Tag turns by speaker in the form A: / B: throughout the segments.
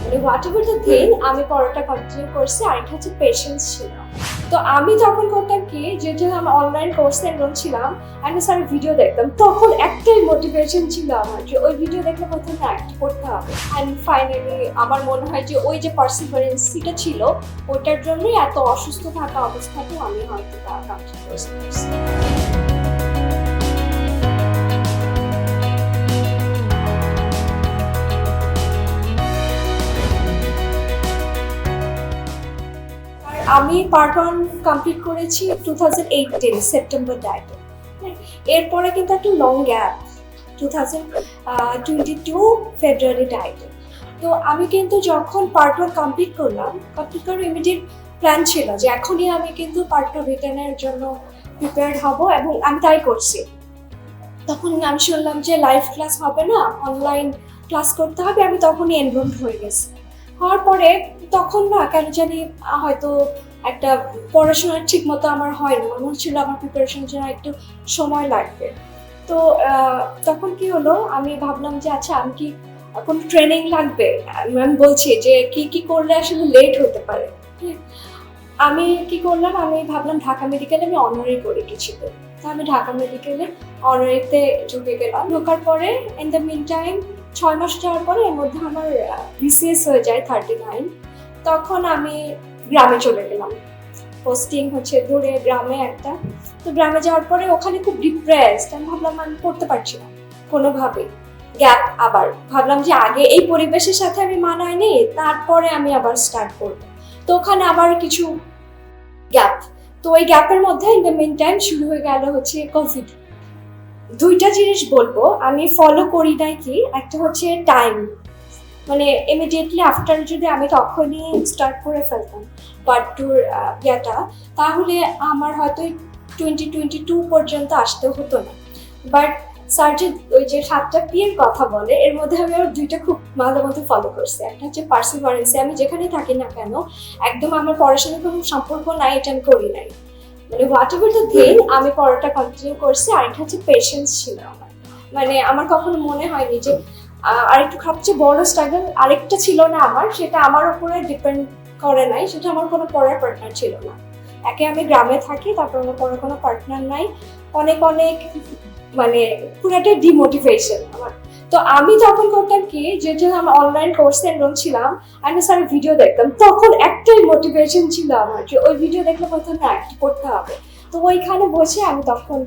A: মানে what ever the thing, আমি পড়াটা কন্টিনিউ করছি। আরেকটা হচ্ছে পেশেন্স ছিল। তো আমি তখন করতাম কি, যেহেতু আমি অনলাইন কোর্সে এনরোল ছিলাম, আমি স্যারের ভিডিও দেখতাম। তখন একটাই মোটিভেশন ছিল আমার, যে ওই ভিডিও দেখলে প্রথমে অ্যাক্ট করতে হবে। অ্যান্ড ফাইনালি আমার মনে হয় যে ওই যে পার্সিভারেন্সিটা ছিল, ওইটার জন্যই এত অসুস্থ থাকা অবস্থাতেও আমি হয়তো তা কমপ্লিট করতে পারছি। আমি পার্ট 1 কমপ্লিট করেছি 2018 সেপ্টেম্বর ডায়েটে। এরপরে কিন্তু একটা লং গ্যাপ 2022 ফেব্রুয়ারি ডায়েটে। তো আমি কিন্তু যখন পার্ট 1 কমপ্লিট করার ইমিডিয়েট প্ল্যান ছিল যে এখনই আমি কিন্তু পার্ট 2 রিটার্নের জন্য প্রিপেয়ার হব, এবং আমি তাই করছি। তখন আমি শুনলাম যে লাইভ ক্লাস হবে না, অনলাইন ক্লাস করতে হবে। আমি তখনই এনরোলড হয়ে গেছি। হওয়ার পরে তখন না কেন জানি হয়তো একটা পড়াশোনা ঠিক মতো আমার হয়নি, মনে হচ্ছিল আমার প্রিপারেশনের জন্য একটু সময় লাগবে। তো তখন কি হলো, আমি ভাবলাম যে আচ্ছা আমি কি কোনো ট্রেনিং লাগবে। ম্যাম বলছি যে কি করলে আসলে লেট হতে পারে। আমি কি করলাম, আমি ভাবলাম ঢাকা মেডিকেলে আমি অনারি করি কিছু। তো আমি ঢাকা মেডিকেলে অনারিতে ঢুকে গেলাম। ঢোকার পরে ইন দ্য মিন টাইম 6 মাস যাওয়ার পরে এর মধ্যে আমার বিসিএস হয়ে যায় 39। তখন আমি গ্রামে চলে গেলাম। পোস্টিং হচ্ছে দূরে গ্রামে একটা। তো গ্রামে যাওয়ার পরে ওখানে খুব ডিপ্রেসড। আমি ভাবলাম আমি পড়তে পারছি না কোনোভাবে। গ্যাপ আবার ভাবলাম যে আগে এই পরিবেশের সাথে আমি মানাইনি, তারপরে আমি আবার স্টার্ট করব। তো ওখানে আবার কিছু গ্যাপ। তো ওই গ্যাপের মধ্যে ইন দ্য মিন টাইম শুরু হয়ে গেল হচ্ছে কোভিড। দুইটা জিনিস বলবো আমি ফলো করি নাই কি, একটা হচ্ছে টাইম, মানে ইমিডিয়েটলি আফটার যদি আমি তখনই স্টার্ট করে ফেলতাম পার্ট 2 ইয়াটা, তাহলে আমার হয়তো 2022 পর্যন্ত আসতে হতো না। বাট স্যার যে ওই যে 7টা পি এর কথা বলে, এর মধ্যে আমি আর দুইটা খুব ভালো মতো ফলো করছি। একটা হচ্ছে পার্সিভারেন্সি, আমি যেখানেই থাকি না কেন একদম আমার পড়াশোনার কোনো সম্পর্ক নাই, এটা আমি করি নাই, মানে হোয়াট এভার দ্য থিং আমি পড়াটা কন্টিনিউ করছি। আরেকটা হচ্ছে পেশেন্স ছিল আমার, মানে আমার কখনো মনে হয়নি যে আরেকটু সবচেয়ে বড় স্ট্রাগল আরেকটা ছিল না আমার, সেটা আমার উপরে ডিপেন্ড করে নাই, সেটা আমার কোনো পড়ার পার্টনার ছিল না। একে আমি গ্রামে থাকি, তারপর আমার পড়ার কোনো পার্টনার নাই, অনেক মানে পুরাটাই ডিমোটিভেশন আমার। তো আমি তখন করতাম কি, যেহেতু আমি অনলাইন কোর্সে এনরোল ছিলাম, আমি স্যারের ভিডিও দেখতাম। তখন একটাই মোটিভেশন ছিল আমার, যে ওই ভিডিও দেখলে প্রথমে অ্যাক্ট করতে হবে। তো ওইখানে বসে আমি তখন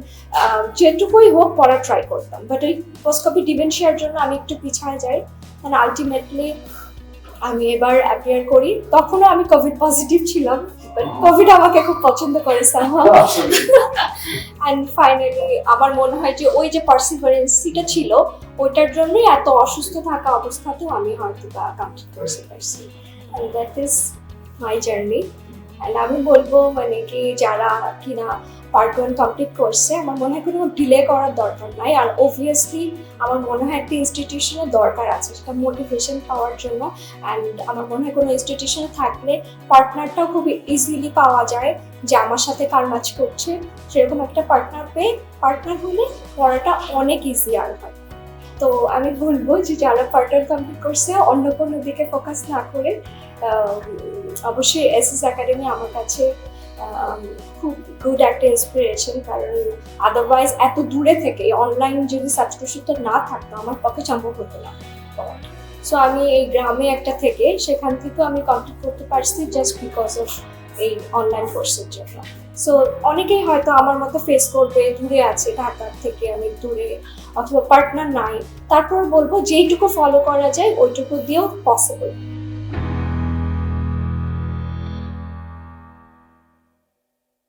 A: যেটুকুই হোক পড়া ট্রাই করতাম। বাট ওই পোস্ট-কোভিড ডিমেনশিয়ার জন্য আমি একটু পিছায় যাই, মানে আলটিমেটলি আমি এবার অ্যাপিয়ার করি। তখনও আমি কোভিড পজিটিভ ছিলাম, বাট কোভিড আমাকে খুব পছন্দ করে সামহাউ। অ্যান্ড ফাইনালি আমার মনে হয় যে ওই যে পার্সিভারেন্সিটা ছিল, ওইটার জন্যই এত অসুস্থ থাকা অবস্থাতেও আমি হয়তো তা কমপ্লিট করতে পারছি। And that is my journey. And আমি বলবো মানে কি, যারা কিনা পার্ট 1 কমপ্লিট করছে, আমার মনে হয় কোনো ডিলে করার দরকার নাই। আর অবভিয়াসলি আমার মনে হয় একটা ইনস্টিটিউশনের দরকার আছে সেটা মোটিভেশন পাওয়ার জন্য। অ্যান্ড আমার মনে হয় কোনো ইনস্টিটিউশনে থাকলে পার্টনারটাও খুব ইজিলি পাওয়া যায়, যে আমার সাথে কার ম্যাচ করছে, সেরকম একটা পার্টনার হলে পড়াটা অনেক ইজিয়ার হয়। তো আমি বলবো যে যারা পার্ট 1 কমপ্লিট করছে অন্য কোনো দিকে ফোকাস না করে অবশ্যই এসএস একাডেমি আমার কাছে খুব গুড একটা ইন্সপিরেশন। কারণ আদারওয়াইজ এত দূরে থেকে অনলাইন যদি সাবস্ক্রিপশনটা না থাকতো আমার পক্ষে সম্ভব হতো না পড়াটা। সো আমি এই গ্রামে একটা থেকে সেখান থেকে আমি কমপ্লিট করতে পারছি জাস্ট বিকজ অফ এই অনলাইন কোর্সের জন্য। সো অনেকেই হয়তো আমার মতো ফেস করবে, দূরে আছে, ঢাকার থেকে অনেক দূরে, অথবা পার্টনার নাই। তারপর বলবো যেইটুকু ফলো করা যায় ওইটুকু দিয়েও পসিবল।